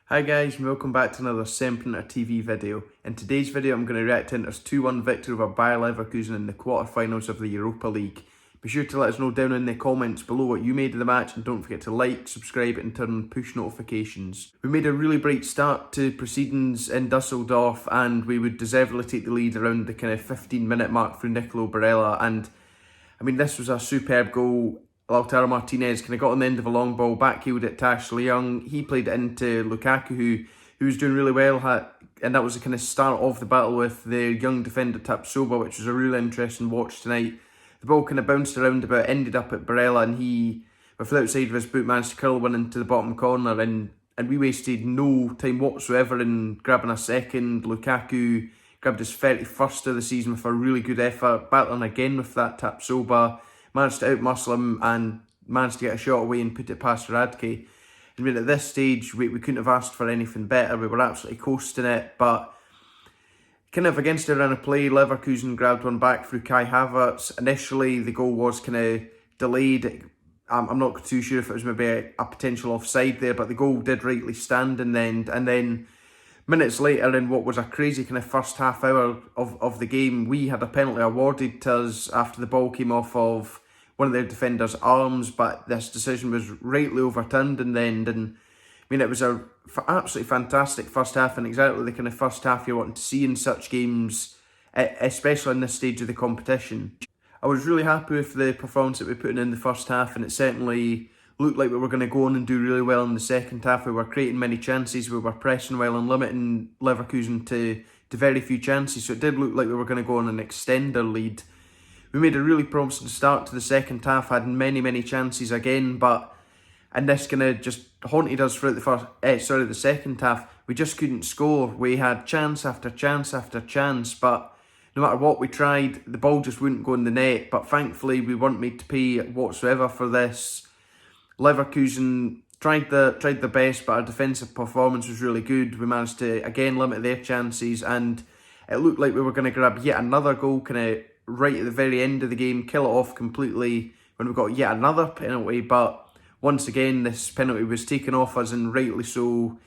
Hi guys and welcome back to another Semprinter TV video. In today's video I'm going to react to Inter's 2-1 victory over Bayer Leverkusen in the quarter-finals of the Europa League. Be sure to let us know down in the comments below what you made of the match and don't forget to like, subscribe and turn on push notifications. We made a really bright start to proceedings in Dusseldorf and we would deservedly take the lead around the kind of 15-minute mark through Nicolo Barella, and I mean this was a superb goal. Lautaro Martinez kind of got on the end of a long ball, backheeled it to Ashley Young. He played it into Lukaku, who was doing really well, and that was the kind of start of the battle with the young defender Tapsoba, which was a really interesting watch tonight. The ball kind of bounced around a bit, ended up at Barella, and he, with the outside of his boot, managed to curl one into the bottom corner, and we wasted no time whatsoever in grabbing a second. Lukaku grabbed his 31st of the season with a really good effort, battling again with that Tapsoba. Managed to outmuscle him and managed to get a shot away and put it past Radke. I mean, at this stage, we couldn't have asked for anything better. We were absolutely coasting it, but kind of against a run of play, Leverkusen grabbed one back through Kai Havertz. Initially, the goal was kind of delayed. I'm not too sure if it was maybe a potential offside there, but the goal did rightly stand in the end. And then minutes later, in what was a crazy kind of first half hour of the game, we had a penalty awarded to us after the ball came off of one of their defenders' arms, but this decision was rightly overturned in the end. And I mean, it was a absolutely fantastic first half, and exactly the kind of first half you're wanting to see in such games, especially in this stage of the competition. I was really happy with the performance that we put in the first half, and it certainly looked like we were going to go on and do really well in the second half. We were creating many chances, we were pressing well and limiting Leverkusen to very few chances, so it did look like we were going to go on and extend our lead. We made a really promising start to the second half, had many chances again, but and this kind of just haunted us throughout the second half. We just couldn't score. We had chance after chance after chance, but no matter what we tried, the ball just wouldn't go in the net. But thankfully, we weren't made to pay whatsoever for this. Leverkusen tried their best, but our defensive performance was really good. We managed to again limit their chances, and it looked like we were going to grab yet another goal, kind of right at the very end of the game, kill it off completely when we got yet another penalty. But once again, this penalty was taken off us, and rightly so.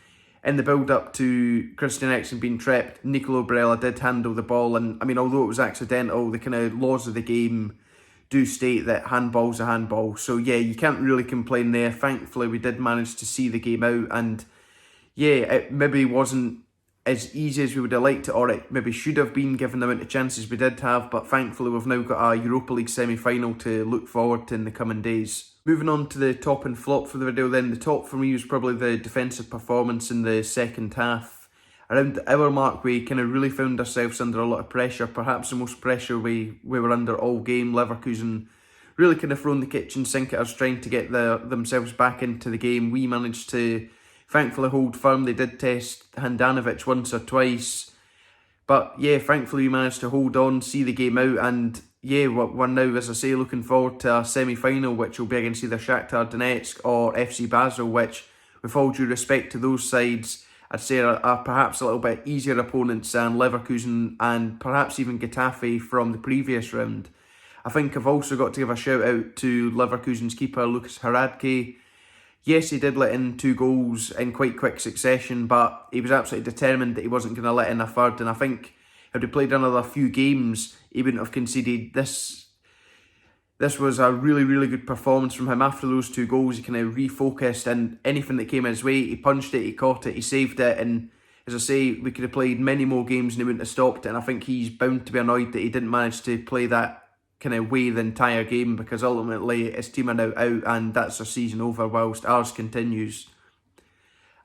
In the build-up to Christian Eriksen being tripped, Nicolo Barella did handle the ball, and I mean, although it was accidental, the kind of laws of the game do state that handball's a handball. So yeah, you can't really complain there. Thankfully, we did manage to see the game out, and yeah, it maybe wasn't as easy as we would have liked it, or it maybe should have been given the amount of chances we did have, but thankfully we've now got a Europa League semi-final to look forward to in the coming days. Moving on to the top and flop for the video then, the top for me was probably the defensive performance in the second half. Around the hour mark, we kind of really found ourselves under a lot of pressure, perhaps the most pressure we were under all game. Leverkusen really kind of thrown the kitchen sink at us, trying to get themselves back into the game. We managed to thankfully hold firm. They did test Handanovic once or twice, but yeah, thankfully we managed to hold on, see the game out, and yeah, we're now, as I say, looking forward to a semi-final, which will be against either Shakhtar Donetsk or FC Basel, which, with all due respect to those sides, I'd say are perhaps a little bit easier opponents than Leverkusen and perhaps even Getafe from the previous round. I think I've also got to give a shout out to Leverkusen's keeper, Lucas Hradke. Yes, he did let in 2 goals in quite quick succession, but he was absolutely determined that he wasn't going to let in a third, and I think had he played another few games, he wouldn't have conceded. This was a really good performance from him. After those 2 goals, he kind of refocused, and anything that came his way, he punched it, he caught it, he saved it, and as I say, we could have played many more games and he wouldn't have stopped it, and I think he's bound to be annoyed that he didn't manage to play that kind of way the entire game, because ultimately his team are now out and that's their season over whilst ours continues.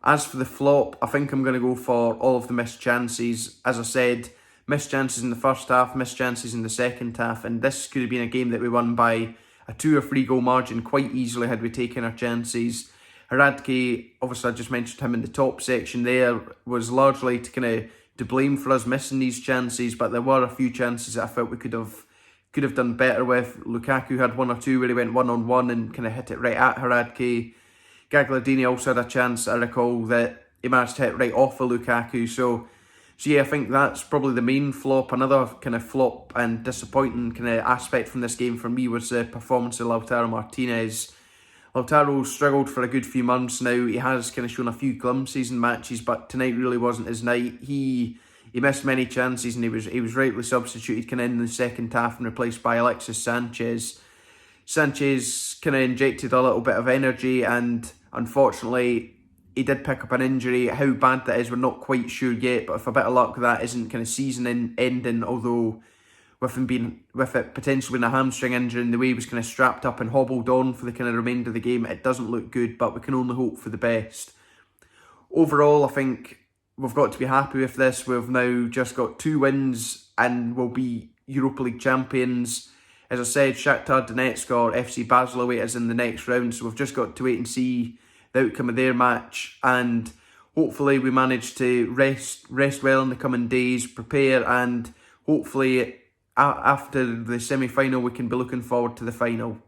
As for the flop, I think I'm going to go for all of the missed chances. As I said, missed chances in the first half, missed chances in the second half, and this could have been a game that we won by a 2 or 3 goal margin quite easily had we taken our chances. Hradke, obviously I just mentioned him in the top section there, was largely to blame for us missing these chances, but there were a few chances that I felt we could have done better with. Lukaku had 1 or 2 where he went one-on-one and kind of hit it right at Hradke. Gagliardini also had a chance, I recall, that he managed to hit right off of Lukaku. So yeah, I think that's probably the main flop. Another kind of flop and disappointing kind of aspect from this game for me was the performance of Lautaro Martinez. Lautaro's struggled for a good few months now. He has kind of shown a few glimpses in matches, but tonight really wasn't his night. He missed many chances, and he was rightly substituted kind of in the second half and replaced by Alexis Sanchez. Sanchez kind of injected a little bit of energy, and unfortunately he did pick up an injury. How bad that is, we're not quite sure yet, but with a bit of luck that isn't kind of season ending, although with it potentially being a hamstring injury and the way he was kind of strapped up and hobbled on for the kind of remainder of the game, it doesn't look good, but we can only hope for the best. Overall, I think we've got to be happy with this. We've now just got 2 wins and we'll be Europa League champions. As I said, Shakhtar Donetsk or FC Basel await us in the next round, so we've just got to wait and see the outcome of their match, and hopefully we manage to rest well in the coming days, prepare, and hopefully after the semi-final we can be looking forward to the final.